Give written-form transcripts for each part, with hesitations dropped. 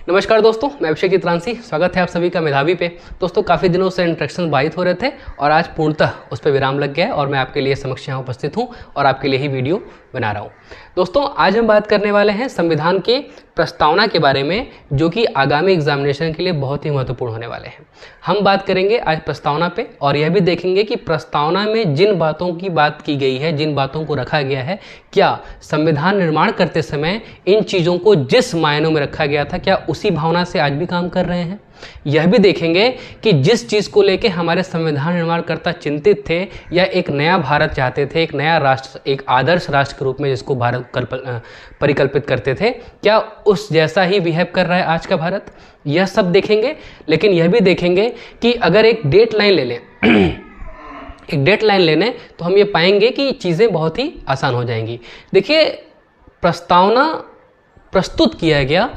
नमस्कार दोस्तों, मैं अभिषेक चित्रांशी। स्वागत है आप सभी का मेधावी पे। दोस्तों, काफ़ी दिनों से इंट्रैक्शन बाधित हो रहे थे और आज पूर्णतः उस पर विराम लग गया है और मैं आपके लिए समक्ष यहाँ उपस्थित हूँ और आपके लिए ही वीडियो बना रहा हूँ। दोस्तों, आज हम बात करने वाले हैं संविधान के प्रस्तावना के बारे में, जो कि आगामी एग्जामिनेशन के लिए बहुत ही महत्वपूर्ण होने वाले हैं। हम बात करेंगे आज प्रस्तावना पे और यह भी देखेंगे कि प्रस्तावना में जिन बातों की बात की गई है, जिन बातों को रखा गया है, क्या संविधान निर्माण करते समय इन चीज़ों को जिस मायनों में रखा गया था, क्या उसी भावना से आज भी काम कर रहे हैं। यह भी देखेंगे कि जिस चीज़ को लेके हमारे संविधान निर्माणकर्ता चिंतित थे या एक नया भारत चाहते थे, एक नया राष्ट्र, एक आदर्श राष्ट्र के रूप में जिसको भारत परिकल्पित करते थे, क्या उस जैसा ही बिहेव कर रहा है आज का भारत। यह सब देखेंगे। लेकिन यह भी देखेंगे कि अगर एक डेट लाइन ले लें एक डेट लाइन लेने तो हम ये पाएंगे कि चीज़ें बहुत ही आसान हो जाएंगी। देखिए, प्रस्तावना प्रस्तुत किया गया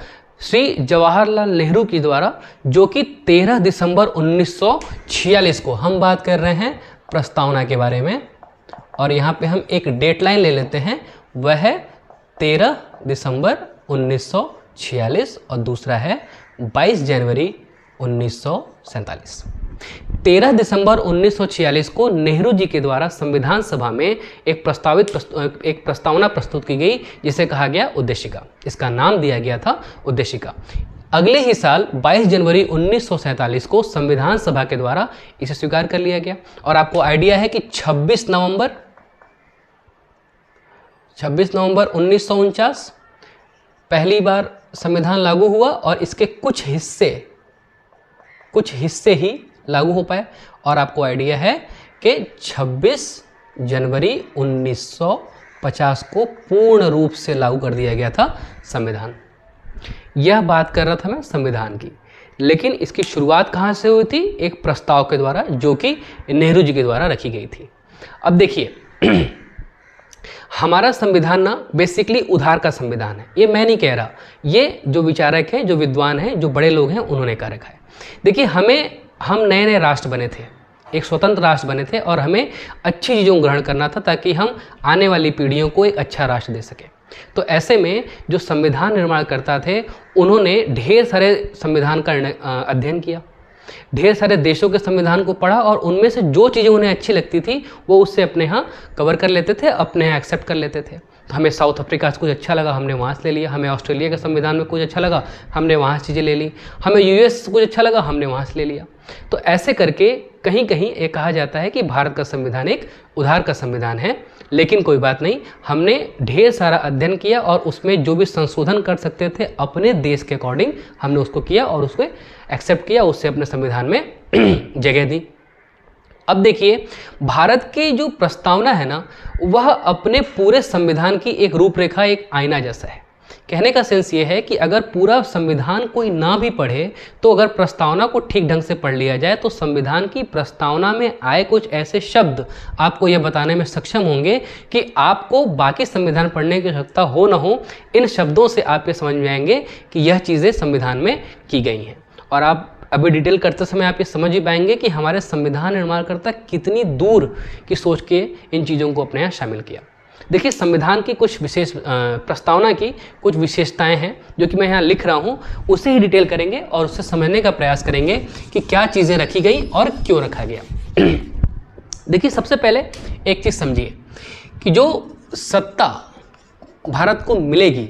श्री जवाहरलाल नेहरू के द्वारा, जो कि 13 दिसंबर 1946 को, हम बात कर रहे हैं प्रस्तावना के बारे में और यहाँ पे हम एक डेट लाइन ले लेते हैं, वह है 13 दिसंबर 1946 और दूसरा है 22 जनवरी 1947। 13 दिसंबर 1946 को नेहरू जी के द्वारा संविधान सभा में एक प्रस्तावना प्रस्तुत की गई, जिसे कहा गया उद्देशिका। इसका नाम दिया गया था उद्देशिका। अगले ही साल 22 जनवरी 1947 को संविधान सभा के द्वारा इसे स्वीकार कर लिया गया और आपको आइडिया है कि 26 नवंबर 1949 पहली बार संविधान लागू हुआ और इसके कुछ हिस्से ही लागू हो पाए और आपको आइडिया है कि 26 जनवरी 1950 को पूर्ण रूप से लागू कर दिया गया था संविधान। यह बात कर रहा था मैं संविधान की, लेकिन इसकी शुरुआत कहाँ से हुई थी? एक प्रस्ताव के द्वारा, जो कि नेहरू जी के द्वारा रखी गई थी। अब देखिए हमारा संविधान ना बेसिकली उधार का संविधान है। ये मैं नहीं कह रहा, ये जो विचारक हैं, जो विद्वान हैं, जो बड़े लोग हैं, उन्होंने कह रखा है। देखिए, हम नए नए राष्ट्र बने थे, एक स्वतंत्र राष्ट्र बने थे और हमें अच्छी चीज़ों को ग्रहण करना था ताकि हम आने वाली पीढ़ियों को एक अच्छा राष्ट्र दे सकें। तो ऐसे में जो संविधान निर्माण करता थे, उन्होंने ढेर सारे संविधान का अध्ययन किया, ढेर सारे देशों के संविधान को पढ़ा और उनमें से जो चीज़ें उन्हें अच्छी लगती थी वो उससे अपने यहाँ कवर कर लेते थे, अपने यहाँ एक्सेप्ट कर लेते थे। तो हमें साउथ अफ्रीका से कुछ अच्छा लगा, हमने वहाँ से ले लिया। हमें ऑस्ट्रेलिया के संविधान में कुछ अच्छा लगा, हमने वहाँ से चीज़ें ले ली। हमें यूएस से कुछ अच्छा लगा, हमने वहाँ से ले लिया। तो ऐसे करके कहीं कहीं ये कहा जाता है कि भारत का संविधान एक उधार का संविधान है। लेकिन कोई बात नहीं, हमने ढेर सारा अध्ययन किया और उसमें जो भी संशोधन कर सकते थे अपने देश के अकॉर्डिंग हमने उसको किया और उसको एक्सेप्ट किया, उससे अपने संविधान में जगह दी। अब देखिए, भारत की जो प्रस्तावना है ना, वह अपने पूरे संविधान की एक रूपरेखा, एक आईना जैसा है। कहने का सेंस ये है कि अगर पूरा संविधान कोई ना भी पढ़े तो अगर प्रस्तावना को ठीक ढंग से पढ़ लिया जाए तो संविधान की प्रस्तावना में आए कुछ ऐसे शब्द आपको यह बताने में सक्षम होंगे कि आपको बाकी संविधान पढ़ने की आवश्यकता हो ना हो, इन शब्दों से आप ये समझ में आएंगे कि यह चीज़ें संविधान में की गई हैं। और आप अभी डिटेल करते समय आप ये समझ ही पाएंगे कि हमारे संविधान निर्माणकर्ता कितनी दूर की सोच के इन चीज़ों को अपने यहाँ शामिल किया। देखिए, संविधान की कुछ विशेष प्रस्तावना की कुछ विशेषताएं हैं जो कि मैं यहाँ लिख रहा हूँ, उसे ही डिटेल करेंगे और उससे समझने का प्रयास करेंगे कि क्या चीज़ें रखी गई और क्यों रखा गया। देखिए, सबसे पहले एक चीज़ समझिए कि जो सत्ता भारत को मिलेगी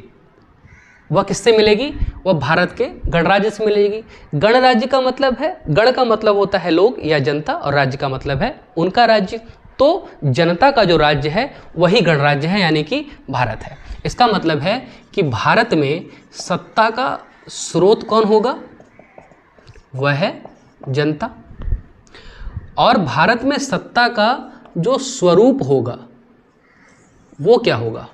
वह किससे मिलेगी? वह भारत के गणराज्य से मिलेगी। गणराज्य का मतलब है, गण का मतलब होता है लोग या जनता और राज्य का मतलब है उनका राज्य। तो जनता का जो राज्य है वही गणराज्य है, यानी कि भारत है। इसका मतलब है कि भारत में सत्ता का स्रोत कौन होगा? वह है जनता। और भारत में सत्ता का जो स्वरूप होगा वो क्या होगा?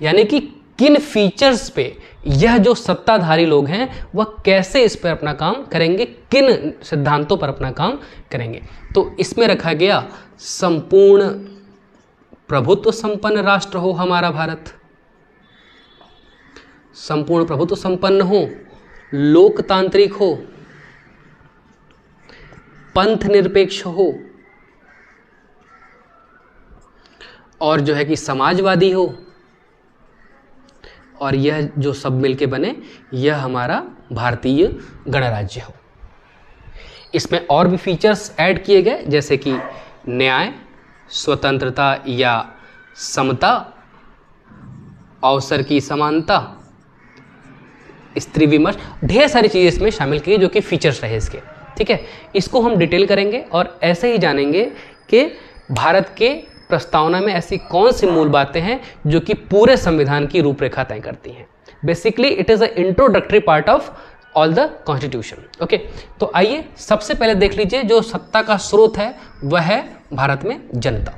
यानी कि किन फीचर्स पे यह जो सत्ताधारी लोग हैं वह कैसे इस पर अपना काम करेंगे, किन सिद्धांतों पर अपना काम करेंगे। तो इसमें रखा गया संपूर्ण प्रभुत्व संपन्न राष्ट्र हो हमारा भारत, संपूर्ण प्रभुत्व संपन्न हो, लोकतांत्रिक हो, पंथ निरपेक्ष हो और जो है कि समाजवादी हो और यह जो सब मिलके बने, यह हमारा भारतीय गणराज्य हो। इसमें और भी फीचर्स ऐड किए गए, जैसे कि न्याय, स्वतंत्रता या समता, अवसर की समानता, स्त्री विमर्श, ढेर सारी चीज़ें इसमें शामिल की जो कि फीचर्स रहे इसके। ठीक है, इसको हम डिटेल करेंगे और ऐसे ही जानेंगे कि भारत के प्रस्तावना में ऐसी कौन सी मूल बातें हैं जो कि पूरे संविधान की रूपरेखा तय करती हैं। Basically it is a introductory part of all the constitution. Okay, तो आइए सबसे पहले देख लीजिए, जो सत्ता का स्रोत है वह है भारत में जनता,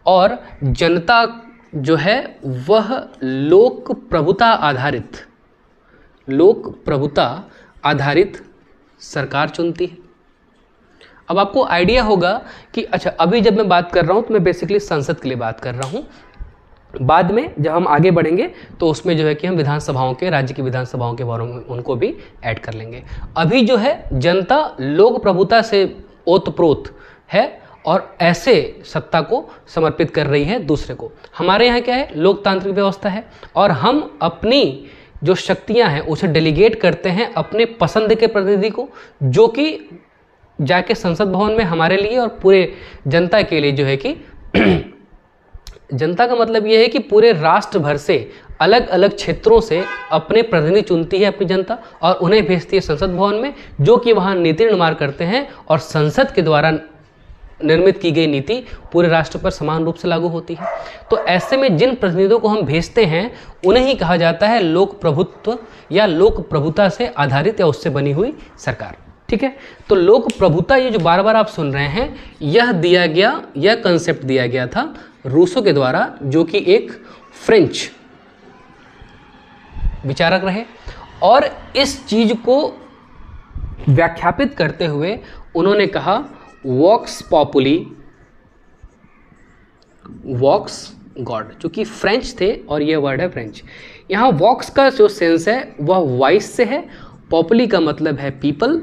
और जनता जो है वह लोक प्रभुता आधारित सरकार चुनती है। अब आपको आइडिया होगा कि अच्छा, अभी जब मैं बात कर रहा हूं तो मैं बेसिकली संसद के लिए बात कर रहा हूं, बाद में जब हम आगे बढ़ेंगे तो उसमें जो है कि हम विधानसभाओं के, राज्य की विधानसभाओं के बारे में उनको भी ऐड कर लेंगे। अभी जो है जनता लोक प्रभुता से ओतप्रोत है और ऐसे सत्ता को समर्पित कर रही है दूसरे को। हमारे यहाँ क्या है, लोकतांत्रिक व्यवस्था है और हम अपनी जो शक्तियाँ हैं उसे डेलीगेट करते हैं अपने पसंद के प्रतिनिधि को, जो कि जाके संसद भवन में हमारे लिए और पूरे जनता के लिए जो है कि जनता का मतलब यह है कि पूरे राष्ट्र भर से अलग अलग क्षेत्रों से अपने प्रतिनिधि चुनती है अपनी जनता और उन्हें भेजती है संसद भवन में, जो कि वहाँ नीति निर्माण करते हैं और संसद के द्वारा निर्मित की गई नीति पूरे राष्ट्र पर समान रूप से लागू होती है। तो ऐसे में जिन प्रतिनिधियों को हम भेजते हैं उन्हें ही कहा जाता है लोक प्रभुत्व या लोक प्रभुता से आधारित या उससे बनी हुई सरकार। ठीक है, तो लोक प्रभुता ये जो बार बार आप सुन रहे हैं, यह कंसेप्ट दिया गया था रूसो के द्वारा, जो कि एक फ्रेंच विचारक रहे, और इस चीज को व्याख्यापित करते हुए उन्होंने कहा वॉक्स पॉपुली वॉक्स गॉड, जो कि फ्रेंच थे और यह वर्ड है फ्रेंच। यहाँ वॉक्स का जो सेंस है वह वॉइस से है, पॉपुली का मतलब है पीपल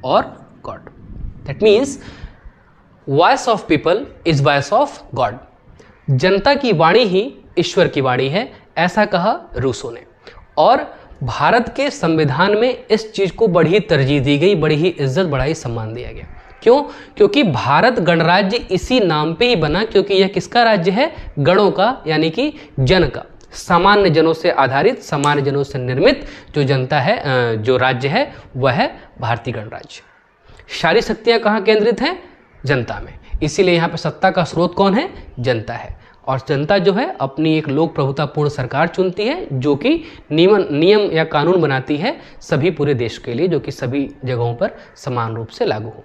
और God. That means voice of people is voice of God. जनता की वाणी ही ईश्वर की वाणी है, ऐसा कहा रूसो ने। और भारत के संविधान में इस चीज को बड़ी तरजीह दी गई, बड़ी ही इज्जत, बड़ा ही सम्मान दिया गया। क्यों? क्योंकि भारत गणराज्य इसी नाम पे ही बना, क्योंकि यह किसका राज्य है? गणों का, यानी कि जन का, सामान्य जनों से आधारित, सामान्य जनों से निर्मित जो जनता है, जो राज्य है वह है भारतीय गणराज्य। सारी शक्तियां कहाँ केंद्रित हैं? जनता में। इसीलिए यहाँ पे सत्ता का स्रोत कौन है? जनता है। और जनता जो है अपनी एक लोक प्रभुतापूर्ण सरकार चुनती है, जो कि नियम या कानून बनाती है सभी पूरे देश के लिए, जो कि सभी जगहों पर समान रूप से लागू हो।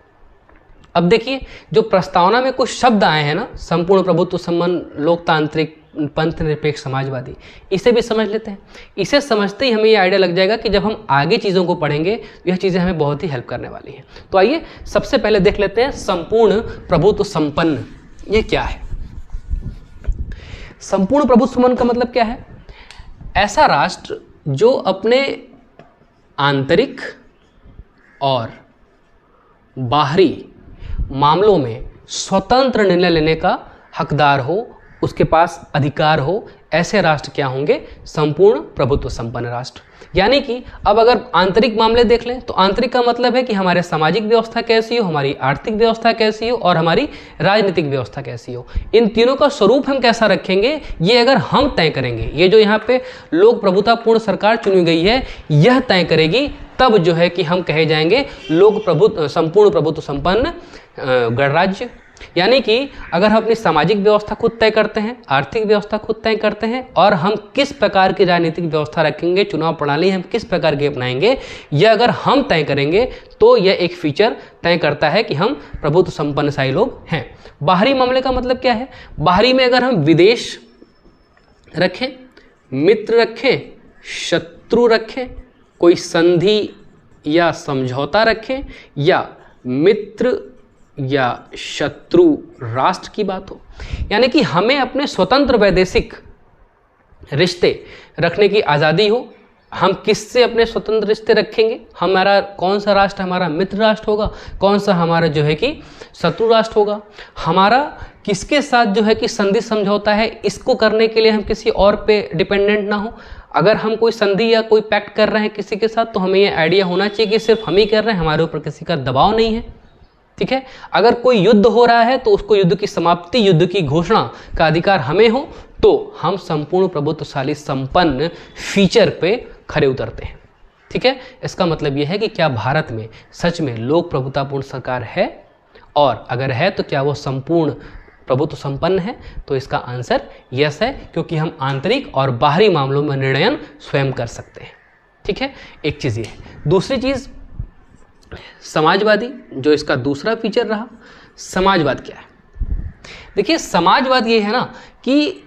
अब देखिए, जो प्रस्तावना में कुछ शब्द आए हैं ना, संपूर्ण प्रभुत्व संपन्न, लोकतांत्रिक, पंथ निरपेक्ष, समाजवादी, इसे भी समझ लेते हैं। इसे समझते ही हमें ये आइडिया लग जाएगा कि जब हम आगे चीज़ों को पढ़ेंगे यह चीज़ें हमें बहुत ही हेल्प करने वाली हैं। तो आइए सबसे पहले देख लेते हैं संपूर्ण प्रभुत्व संपन्न ये क्या है। संपूर्ण प्रभुत्व संपन्न का मतलब क्या है? ऐसा राष्ट्र जो अपने आंतरिक और बाहरी मामलों में स्वतंत्र निर्णय लेने का हकदार हो, उसके पास अधिकार हो, ऐसे राष्ट्र क्या होंगे? संपूर्ण प्रभुत्व संपन्न राष्ट्र। यानी कि अब अगर आंतरिक मामले देख लें तो आंतरिक का मतलब है कि हमारे सामाजिक व्यवस्था कैसी हो, हमारी आर्थिक व्यवस्था कैसी हो और हमारी राजनीतिक व्यवस्था कैसी हो। इन तीनों का स्वरूप हम कैसा रखेंगे ये अगर हम तय करेंगे, ये जो यहाँ पे लोक प्रभुतापूर्ण सरकार चुनी गई है यह तय करेगी, तब जो है कि हम कहे जाएंगे संपूर्ण प्रभुत्व संपन्न गणराज्य। यानी कि अगर हम अपनी सामाजिक व्यवस्था खुद तय करते हैं, आर्थिक व्यवस्था खुद तय करते हैं और हम किस प्रकार की राजनीतिक व्यवस्था रखेंगे, चुनाव प्रणाली हम किस प्रकार की अपनाएंगे, यह अगर हम तय करेंगे तो यह एक फीचर तय करता है कि हम प्रभुत्व संपन्नशाही लोग हैं। बाहरी मामले का मतलब क्या है? बाहरी में अगर हम विदेश रखें, मित्र रखें, शत्रु रखें, कोई संधि या समझौता रखें, या मित्र या शत्रु राष्ट्र की बात हो, यानी कि हमें अपने स्वतंत्र वैदेशिक रिश्ते रखने की आज़ादी हो। हम किससे अपने स्वतंत्र रिश्ते रखेंगे? हमारा कौन सा राष्ट्र हमारा मित्र राष्ट्र होगा, कौन सा हमारा जो है कि शत्रु राष्ट्र होगा, हमारा किसके साथ जो है कि संधि समझौता है, इसको करने के लिए हम किसी और पे डिपेंडेंट ना हो। अगर हम कोई संधि या कोई पैक्ट कर रहे हैं किसी के साथ, तो हमें ये आइडिया होना चाहिए कि सिर्फ हम ही कर रहे हैं, हमारे ऊपर किसी का दबाव नहीं है। ठीक है, अगर कोई युद्ध हो रहा है तो उसको युद्ध की समाप्ति, युद्ध की घोषणा का अधिकार हमें हो, तो हम संपूर्ण प्रभुत्वशाली संपन्न फीचर पे खड़े उतरते हैं। ठीक है, इसका मतलब यह है कि क्या भारत में सच में लोक प्रभुतापूर्ण सरकार है, और अगर है तो क्या वो संपूर्ण प्रभुत्व संपन्न है। तो इसका आंसर यस है, क्योंकि हम आंतरिक और बाहरी मामलों में निर्णय स्वयं कर सकते हैं। ठीक है, एक चीज़ ये है। दूसरी चीज़ समाजवादी, जो इसका दूसरा फीचर रहा। समाजवाद क्या है? देखिए, समाजवाद ये है ना कि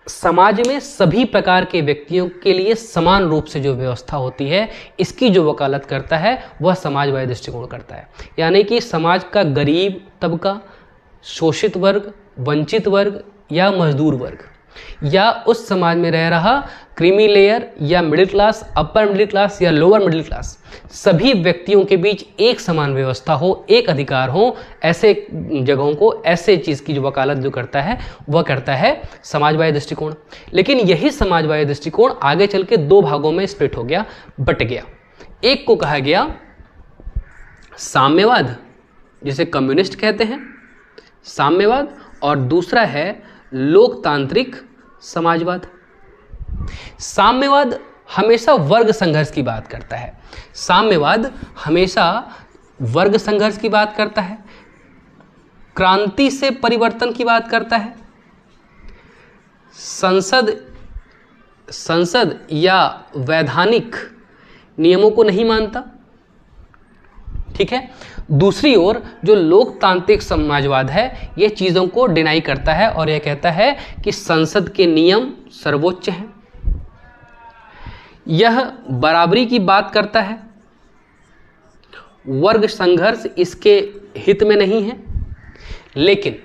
समाज में सभी प्रकार के व्यक्तियों के लिए समान रूप से जो व्यवस्था होती है, इसकी जो वकालत करता है वह समाजवादी दृष्टिकोण करता है। यानी कि समाज का गरीब तबका, शोषित वर्ग, वंचित वर्ग या मजदूर वर्ग, या उस समाज में रह रहा क्रीमी लेयर या middle class, upper middle class या लोअर मिडिल क्लास, सभी व्यक्तियों के बीच एक समान व्यवस्था हो, एक अधिकार हो, ऐसे जगहों को, ऐसे चीज़ की जो वकालत जो करता है वह करता है समाजवादी दृष्टिकोण। लेकिन यही समाजवादी दृष्टिकोण आगे चल के दो भागों में स्प्लिट हो गया, बट गया। एक को कहा गया साम्यवाद, जिसे कम्युनिस्ट कहते हैं, साम्यवाद, और दूसरा है लोकतांत्रिक समाजवाद। साम्यवाद हमेशा वर्ग संघर्ष की बात करता है। साम्यवाद हमेशा वर्ग संघर्ष की बात करता है, क्रांति से परिवर्तन की बात करता है, संसद या वैधानिक नियमों को नहीं मानता। ठीक है, दूसरी ओर जो लोकतांत्रिक समाजवाद है, ये चीज़ों को डिनाई करता है और यह कहता है कि संसद के नियम सर्वोच्च हैं। यह बराबरी की बात करता है, वर्ग संघर्ष इसके हित में नहीं है। लेकिन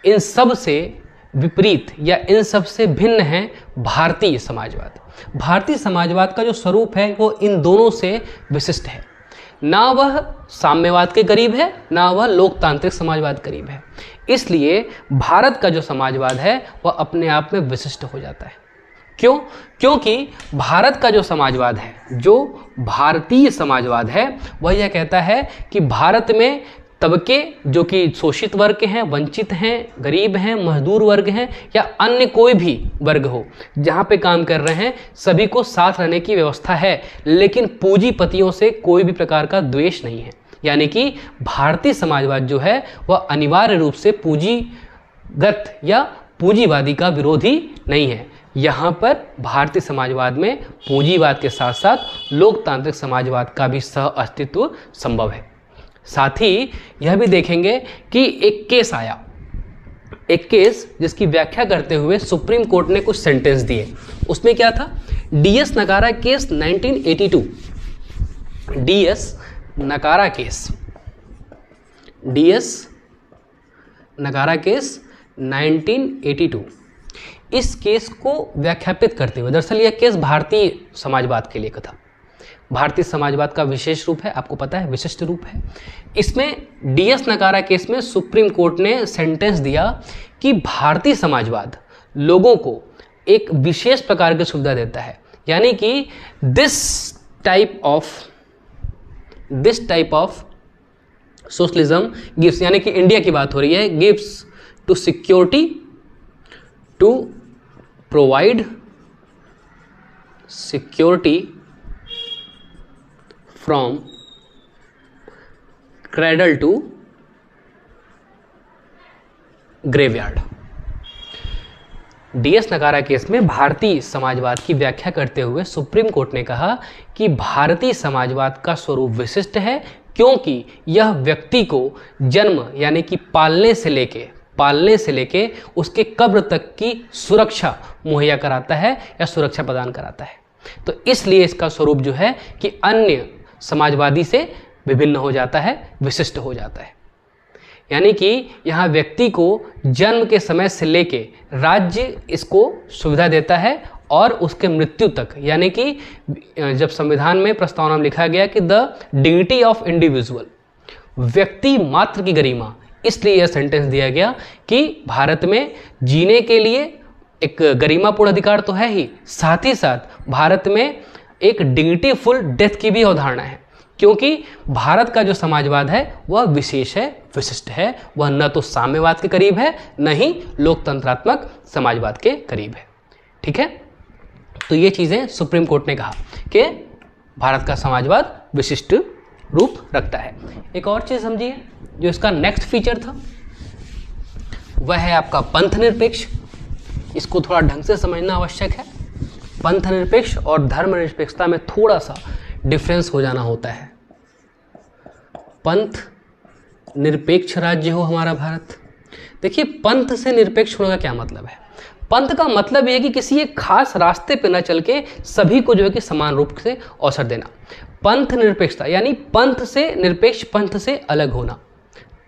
इन सब से विपरीत या इन सब से भिन्न है भारतीय समाजवाद। भारतीय समाजवाद का जो स्वरूप है वो इन दोनों से विशिष्ट है। ना वह साम्यवाद के करीब है, ना वह लोकतांत्रिक समाजवाद करीब है। इसलिए भारत का जो समाजवाद है वह अपने आप में विशिष्ट हो जाता है। क्यों? क्योंकि भारत का जो समाजवाद है, जो भारतीय समाजवाद है, वह यह कहता है कि भारत में तबके जो कि शोषित वर्ग हैं, वंचित हैं, गरीब हैं, मजदूर वर्ग हैं या अन्य कोई भी वर्ग हो, जहाँ पे काम कर रहे हैं, सभी को साथ रहने की व्यवस्था है, लेकिन पूंजीपतियों से कोई भी प्रकार का द्वेष नहीं है। यानी कि भारतीय समाजवाद जो है वह अनिवार्य रूप से पूंजीगत या पूंजीवादी का विरोधी नहीं है। यहाँ पर भारतीय समाजवाद में पूंजीवाद के साथ साथ लोकतांत्रिक समाजवाद का भी सह अस्तित्व संभव है। साथ ही यह भी देखेंगे कि एक केस आया, एक केस जिसकी व्याख्या करते हुए सुप्रीम कोर्ट ने कुछ सेंटेंस दिए। उसमें क्या था? DS Nakara case 1982। DS Nakara case, DS Nakara case 1982। इस केस को व्याख्यापित करते हुए, दरअसल यह केस भारतीय समाजवाद के लिए था। भारतीय समाजवाद का विशेष रूप है, आपको पता है, विशिष्ट रूप है। इसमें डीएस नगारा केस में सुप्रीम कोर्ट ने सेंटेंस दिया कि भारतीय समाजवाद लोगों को एक विशेष प्रकार की सुविधा देता है। यानी कि this type of socialism gives, यानी कि इंडिया की बात हो रही है, gives to security, to provide security from cradle to graveyard. DS Nakara case में भारतीय समाजवाद की व्याख्या करते हुए सुप्रीम कोर्ट ने कहा कि भारतीय समाजवाद का स्वरूप विशिष्ट है, क्योंकि यह व्यक्ति को जन्म यानी कि पालने से लेके उसके कब्र तक की सुरक्षा मुहैया कराता है या सुरक्षा प्रदान कराता है। तो इसलिए इसका स्वरूप जो है कि अन्य समाजवादी से विभिन्न हो जाता है, विशिष्ट हो जाता है। यानी कि यहाँ व्यक्ति को जन्म के समय से लेके राज्य इसको सुविधा देता है और उसके मृत्यु तक, यानी कि जब संविधान में प्रस्तावना में लिखा गया कि द डिग्निटी ऑफ इंडिविजुअल, व्यक्ति मात्र की गरिमा, इसलिए यह सेंटेंस दिया गया कि भारत में जीने के लिए एक गरिमापूर्ण अधिकार तो है ही, साथ ही साथ भारत में एक डिग्निटीफुल डेथ की भी अवधारणा है, क्योंकि भारत का जो समाजवाद है वह विशेष है, विशिष्ट है, वह न तो साम्यवाद के करीब है न ही लोकतंत्रात्मक समाजवाद के करीब है। ठीक है, तो ये चीज़ें सुप्रीम कोर्ट ने कहा कि भारत का समाजवाद विशिष्ट रूप रखता है। एक और चीज़ समझिए, जो इसका नेक्स्ट फीचर था वह है आपका पंथ निरपेक्ष। इसको थोड़ा ढंग से समझना आवश्यक है। पंथ निरपेक्ष और धर्म निरपेक्षता में थोड़ा सा डिफरेंस हो जाना होता है। पंथ निरपेक्ष राज्य हो हमारा भारत। देखिए, पंथ से निरपेक्ष होने का क्या मतलब है? पंथ का मतलब यह है कि किसी एक खास रास्ते पे न चल के सभी को जो है कि समान रूप से अवसर देना। पंथ निरपेक्षता यानी पंथ से निरपेक्ष, पंथ से अलग होना।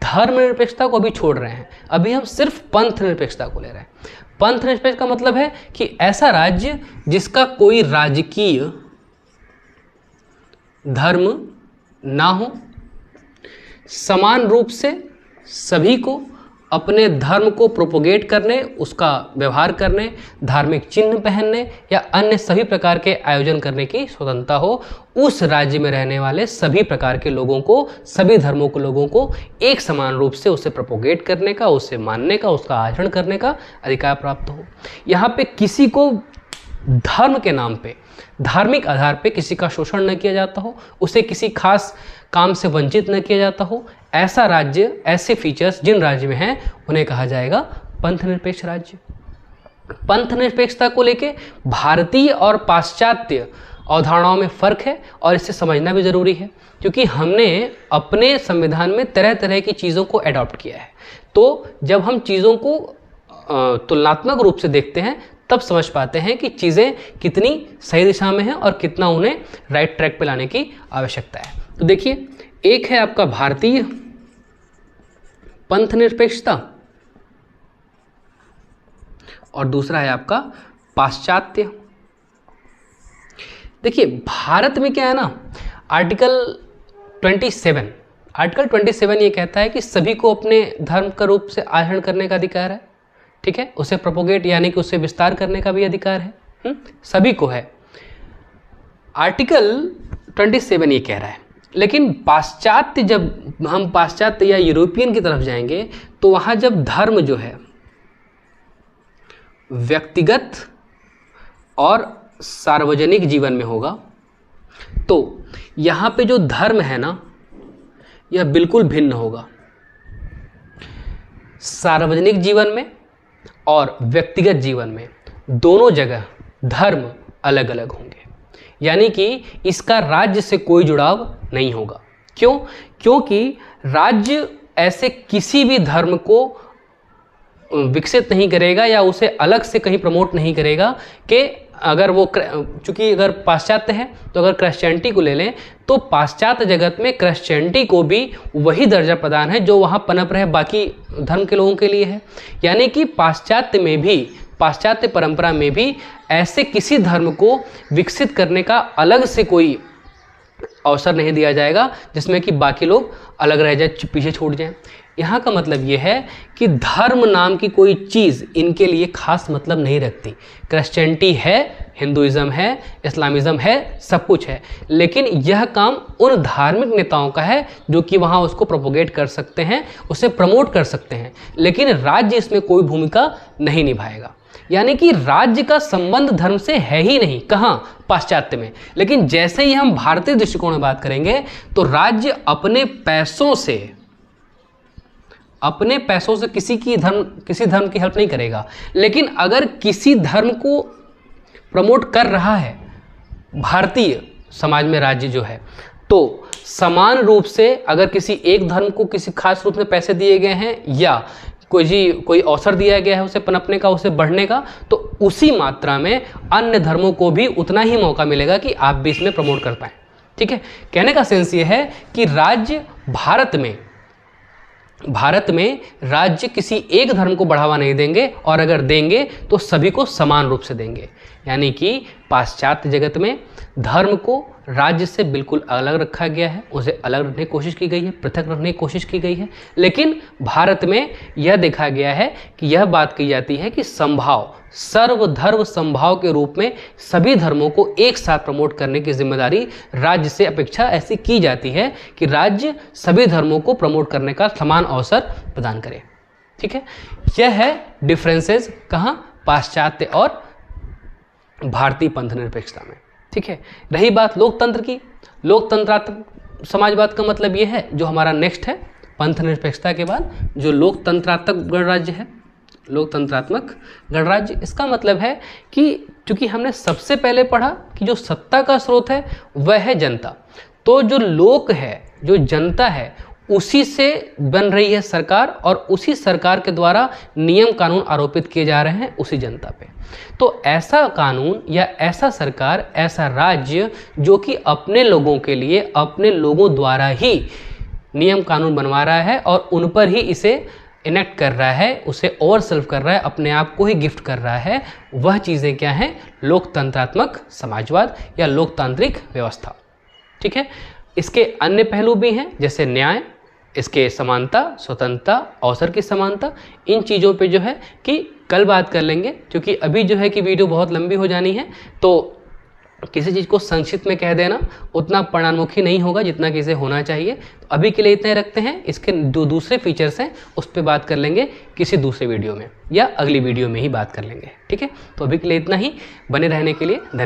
धर्म निरपेक्षता को अभी छोड़ रहे हैं, अभी हम सिर्फ पंथ निरपेक्षता को ले रहे हैं। पंथ निरपेक्ष का मतलब है कि ऐसा राज्य जिसका कोई राजकीय धर्म ना हो, समान रूप से सभी को अपने धर्म को प्रोपोगेट करने, उसका व्यवहार करने, धार्मिक चिन्ह पहनने या अन्य सभी प्रकार के आयोजन करने की स्वतंत्रता हो। उस राज्य में रहने वाले सभी प्रकार के लोगों को, सभी धर्मों के लोगों को एक समान रूप से उसे प्रोपोगेट करने का, उसे मानने का, उसका आचरण करने का अधिकार प्राप्त हो। यहाँ पे किसी को धर्म के नाम पे, धार्मिक आधार पे किसी का शोषण न किया जाता हो, उसे किसी खास काम से वंचित न किया जाता हो। ऐसा राज्य, ऐसे फीचर्स जिन राज्य में हैं उन्हें कहा जाएगा पंथ निरपेक्ष राज्य। पंथ निरपेक्षता को लेके भारतीय और पाश्चात्य अवधारणाओं में फर्क है और इसे समझना भी जरूरी है, क्योंकि हमने अपने संविधान में तरह तरह की चीज़ों को अडॉप्ट किया है। तो जब हम चीज़ों को तुलनात्मक रूप से देखते हैं तब समझ पाते हैं कि चीज़ें कितनी सही दिशा में हैं और कितना उन्हें राइट ट्रैक पे लाने की आवश्यकता है। तो देखिए, एक है आपका भारतीय पंथ निरपेक्षता और दूसरा है आपका पाश्चात्य। देखिए, भारत में क्या है ना, आर्टिकल 27 ये कहता है कि सभी को अपने धर्म का रूप से आचरण करने का अधिकार है। ठीक है, उसे प्रोपोगेट यानी कि उसे विस्तार करने का भी अधिकार है, सभी को है। आर्टिकल 27 ये कह रहा है। लेकिन पाश्चात्य, जब हम पाश्चात्य या यूरोपियन की तरफ जाएंगे तो वहाँ जब धर्म जो है व्यक्तिगत और सार्वजनिक जीवन में होगा, तो यहाँ पे जो धर्म है ना, यह बिल्कुल भिन्न होगा। सार्वजनिक जीवन में और व्यक्तिगत जीवन में दोनों जगह धर्म अलग अलग होंगे, यानी कि इसका राज्य से कोई जुड़ाव नहीं होगा। क्यों? क्योंकि राज्य ऐसे किसी भी धर्म को विकसित नहीं करेगा या उसे अलग से कहीं प्रमोट नहीं करेगा कि अगर वो, चूंकि अगर पाश्चात्य है तो अगर क्रिश्चियनिटी को ले लें तो पाश्चात्य जगत में क्रिश्चियनिटी को भी वही दर्जा प्रदान है जो वहाँ पनप रहे बाकी धर्म के लोगों के लिए है। यानी कि पाश्चात्य में भी, पाश्चात्य परंपरा में भी ऐसे किसी धर्म को विकसित करने का अलग से कोई अवसर नहीं दिया जाएगा जिसमें कि बाकी लोग अलग रह जाए, पीछे छूट जाएं। यहाँ का मतलब ये है कि धर्म नाम की कोई चीज़ इनके लिए खास मतलब नहीं रखती। क्रिश्चियनिटी है, हिंदुइज्म है, इस्लामिज्म है, सब कुछ है, लेकिन यह काम उन धार्मिक नेताओं का है जो कि वहाँ उसको प्रोपोगेट कर सकते हैं, उसे प्रमोट कर सकते हैं, लेकिन राज्य इसमें कोई भूमिका नहीं निभाएगा। यानी कि राज्य का संबंध धर्म से है ही नहीं, कहाँ? पाश्चात्य में। लेकिन जैसे ही हम भारतीय दृष्टिकोण में बात करेंगे तो राज्य अपने पैसों से किसी धर्म की हेल्प नहीं करेगा, लेकिन अगर किसी धर्म को प्रमोट कर रहा है भारतीय समाज में राज्य जो है, तो समान रूप से अगर किसी एक धर्म को किसी खास रूप में पैसे दिए गए हैं या कोई अवसर दिया गया है उसे पनपने का, उसे बढ़ने का, तो उसी मात्रा में अन्य धर्मों को भी उतना ही मौका मिलेगा कि आप भी इसमें प्रमोट कर पाएँ। ठीक है, कहने का सेंस ये है कि राज्य भारत में राज्य किसी एक धर्म को बढ़ावा नहीं देंगे, और अगर देंगे तो सभी को समान रूप से देंगे। यानी कि पाश्चात्य जगत में धर्म को राज्य से बिल्कुल अलग रखा गया है, उसे अलग रखने की कोशिश की गई है, पृथक रखने की कोशिश की गई है। लेकिन भारत में यह देखा गया है कि यह बात की जाती है कि समभाव, सर्वधर्म समभाव के रूप में सभी धर्मों को एक साथ प्रमोट करने की जिम्मेदारी राज्य से अपेक्षा ऐसी की जाती है कि राज्य सभी धर्मों को प्रमोट करने का समान अवसर प्रदान करे। ठीक है, यह है डिफरेंसेस कहाँ, पाश्चात्य और भारतीय पंथ निरपेक्षता में। ठीक है, रही बात लोकतंत्र की, लोकतंत्रात्मक समाजवाद का मतलब यह है, जो हमारा नेक्स्ट है पंथ निरपेक्षता के बाद, जो लोकतंत्रात्मक गणराज्य है, लोकतंत्रात्मक गणराज्य। इसका मतलब है कि चूंकि हमने सबसे पहले पढ़ा कि जो सत्ता का स्रोत है वह है जनता, तो जो लोक है, जो जनता है, उसी से बन रही है सरकार और उसी सरकार के द्वारा नियम कानून आरोपित किए जा रहे हैं उसी जनता पे। तो ऐसा कानून या ऐसा सरकार, ऐसा राज्य जो कि अपने लोगों के लिए अपने लोगों द्वारा ही नियम कानून बनवा रहा है और उन पर ही इसे इनेक्ट कर रहा है, उसे ओवर सेल्फ कर रहा है, अपने आप को ही गिफ्ट कर रहा है, वह चीज़ें क्या हैं, लोकतंत्रात्मक समाजवाद या लोकतांत्रिक व्यवस्था। ठीक है, इसके अन्य पहलू भी हैं जैसे न्याय, इसके समानता, स्वतंत्रता, अवसर की समानता। इन चीज़ों पे जो है कि कल बात कर लेंगे, क्योंकि अभी जो है कि वीडियो बहुत लंबी हो जानी है, तो किसी चीज़ को संक्षिप्त में कह देना उतना परिणाममुखी नहीं होगा जितना कि इसे होना चाहिए। तो अभी के लिए इतने रखते हैं, इसके जो दूसरे फीचर्स हैं उस पर बात कर लेंगे किसी दूसरे वीडियो में या अगली वीडियो में ही बात कर लेंगे। ठीक है, तो अभी के लिए इतना ही, बने रहने के लिए धन्यवाद।